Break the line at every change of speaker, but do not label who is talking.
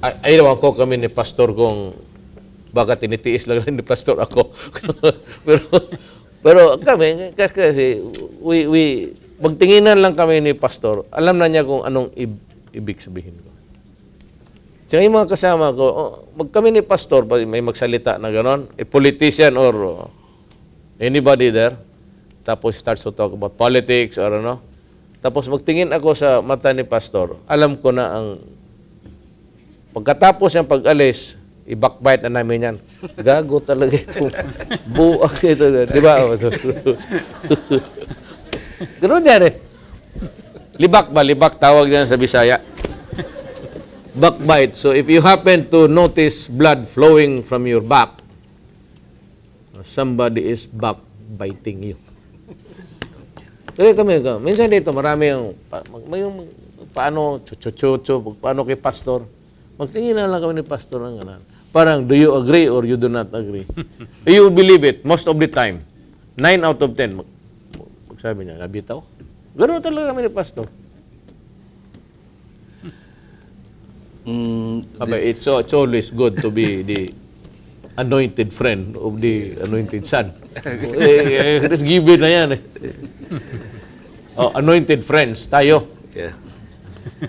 ay naman ko kami ni pastor kung baka tinitiis lang ni pastor ako. pero kami kasi magtinginan lang kami ni pastor. Alam na niya kung anong ibig sabihin ko. Tsaka yung mga kasama ko, kami ni pastor, may magsalita na gano'n, a politician or anybody there, tapos starts to talk about politics or ano, tapos magtingin ako sa mata ni pastor, alam ko na ang pagkatapos ng pag-alis, i-backbite na namin yan. Gago talaga ito. Buak ito. Di ba? Gano'n yan eh. Libak ba? Libak tawag yan sa Bisaya. Backbite. So if you happen to notice blood flowing from your back, somebody is backbiting you. Kaya kami, minsan dito marami yung paano chuchu, paano kay pastor. Magtingin na lang kami ni pastor ng ganan. Parang, do you agree or you do not agree? You believe it most of the time. 9 out of 10. Magsabi niya, nabitaw. Ganoon talaga kami ni pastor. It's always good to be the anointed friend of the anointed son. Let's give it na yan eh. Anointed friends, tayo.
Yeah.